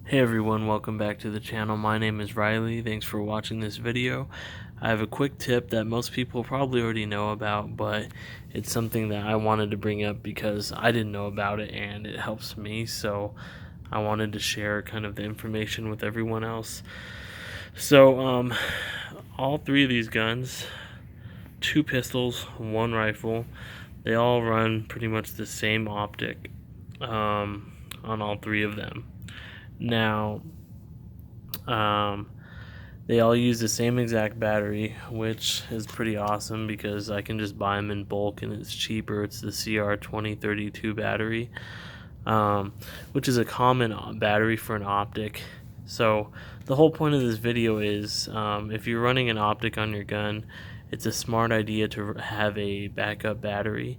Hey everyone, welcome back to the channel. My name is Riley. Thanks for watching this video. I have a quick tip that most people probably already know about, but it's something that I wanted to bring up because I didn't know about it and it helps me, so I wanted to share kind of the information with everyone else. So, all three of these guns, two pistols, one rifle, they all run pretty much the same optic on all three of them. Now, they all use the same exact battery, which is pretty awesome because I can just buy them in bulk and it's cheaper. It's the CR2032 battery, which is a common battery for an optic. So the whole point of this video is if you're running an optic on your gun, it's a smart idea to have a backup battery.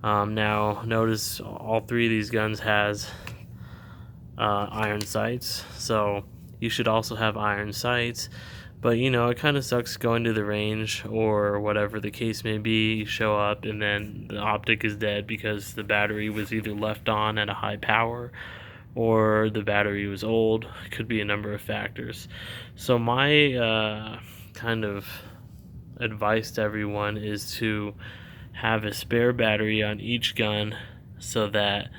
Now notice all three of these guns has iron sights, so you should also have iron sights. But you know, it kind of sucks going to the range or whatever the case may be. You show up and then the optic is dead because the battery was either left on at a high power or the battery was old. It could be a number of factors. So my kind of advice to everyone is to have a spare battery on each gun so that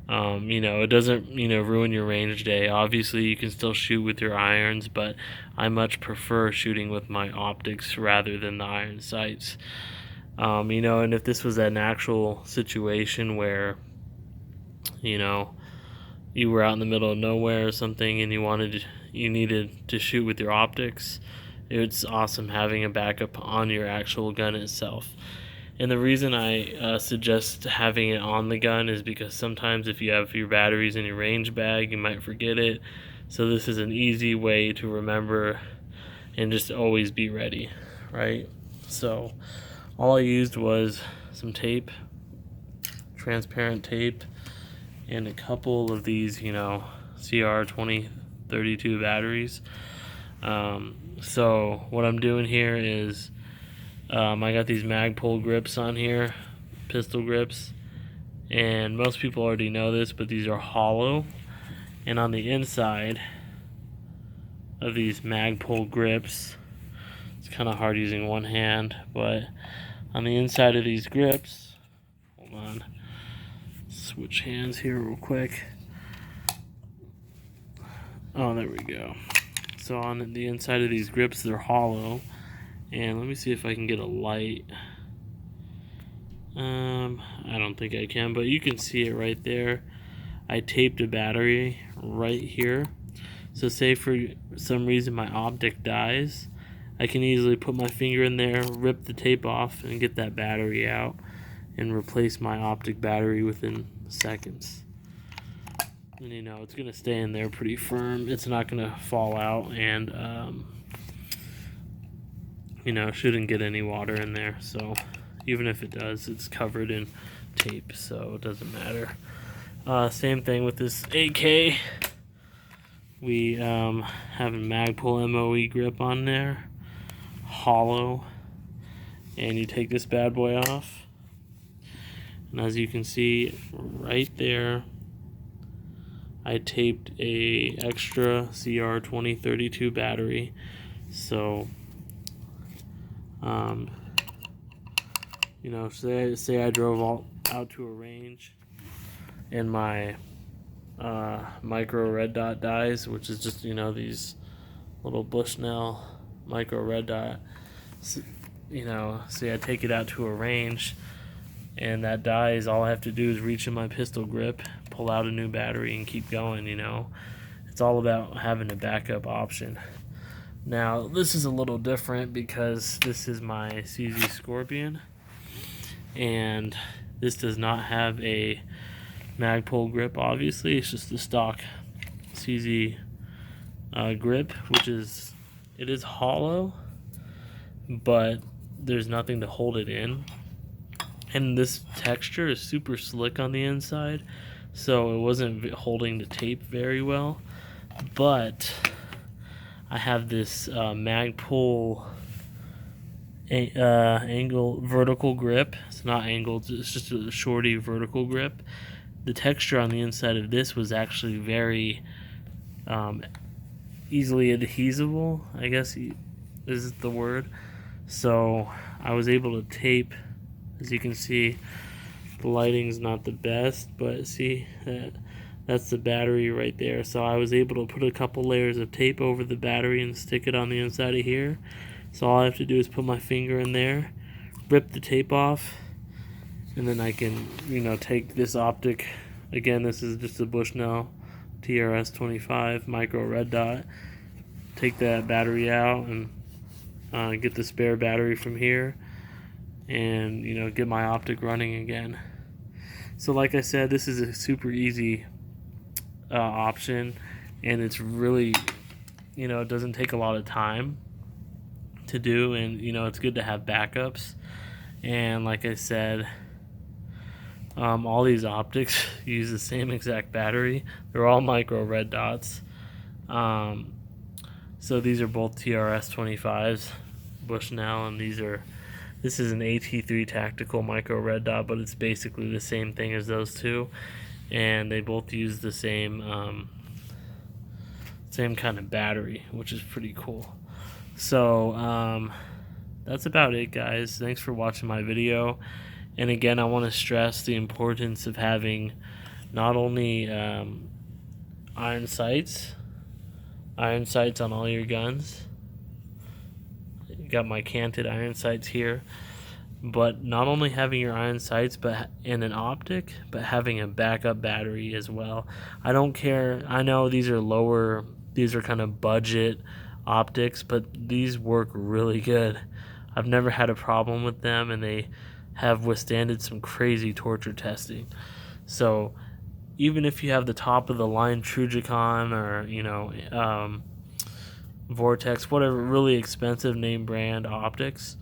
it doesn't, ruin your range day. Obviously, you can still shoot with your irons, but I much prefer shooting with my optics rather than the iron sights. And if this was an actual situation where, you were out in the middle of nowhere or something and you needed to shoot with your optics, it's awesome having a backup on your actual gun itself. And the reason I suggest having it on the gun is because sometimes if you have your batteries in your range bag, you might forget it. So this is an easy way to remember and just always be ready, right? So all I used was some tape, transparent tape, and a couple of these, CR2032 batteries. So what I'm doing here is I got these Magpul grips on here, pistol grips, and most people already know this, but these are hollow. And on the inside of these Magpul grips, it's kind of hard using one hand, but on the inside of these grips, hold on, switch hands here real quick. Oh, there we go. So on the inside of these grips, they're hollow. And let me see if I can get a light. I don't think I can, but you can see it right there. I taped a battery right here. So say for some reason my optic dies, I can easily put my finger in there, rip the tape off, and get that battery out and replace my optic battery within seconds. And it's going to stay in there pretty firm. It's not going to fall out, and shouldn't get any water in there. So even if it does, it's covered in tape, so it doesn't matter. Same thing with this AK. We have a Magpul MOE grip on there, hollow, and you take this bad boy off, and as you can see right there, I taped a extra CR2032 battery. So say I drove out to a range and my micro red dot dies, which is just these little Bushnell micro red dot. Say I take it out to a range and that dies, all I have to do is reach in my pistol grip, pull out a new battery, and keep going. It's all about having a backup option. Now, this is a little different because this is my CZ Scorpion, and this does not have a Magpul grip, obviously. It's just the stock CZ grip, it is hollow, but there's nothing to hold it in. And this texture is super slick on the inside, so it wasn't holding the tape very well. But I have this Magpul angle vertical grip. It's not angled, it's just a shorty vertical grip. The texture on the inside of this was actually very um, easily adhesible, I guess is the word. So I was able to tape, as you can see, the lighting's not the best, but see that's the battery right there. So I was able to put a couple layers of tape over the battery and stick it on the inside of here. So all I have to do is put my finger in there, rip the tape off, and then I can, take this Optic. Again, this is just a Bushnell TRS-25 micro red dot. Take that battery out and get the spare battery from here, and get my Optic running again. So like I said, this is a super easy option, and it's really, it doesn't take a lot of time to do, and it's good to have backups. And like I said, all these Optics use the same exact battery. They're all micro red dots. So these are both TRS-25s, Bushnell, and this is an AT3 tactical micro red dot, but it's basically the same thing as those two, and they both use the same kind of battery, which is pretty cool. So that's about it, guys. Thanks for watching my video. And again, I want to stress the importance of having not only iron sights on all your guns. Got my canted iron sights here, but not only having your iron sights but in an Optic, but having a backup battery as well. I don't care, I know these are kind of budget Optics, but these work really good. I've never had a problem with them, and they have withstanded some crazy torture testing. So even if you have the top of the line Trujicon or Vortex, whatever really expensive name brand optics,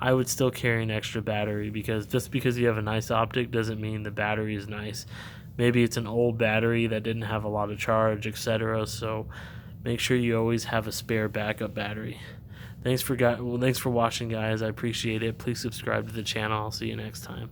I would still carry an extra battery, because just because you have a nice Optic doesn't mean the battery is nice. Maybe it's an old battery that didn't have a lot of charge, etc. So make sure you always have a spare backup battery. Thanks for watching, guys. I appreciate it. Please subscribe to the channel. I'll see you next time.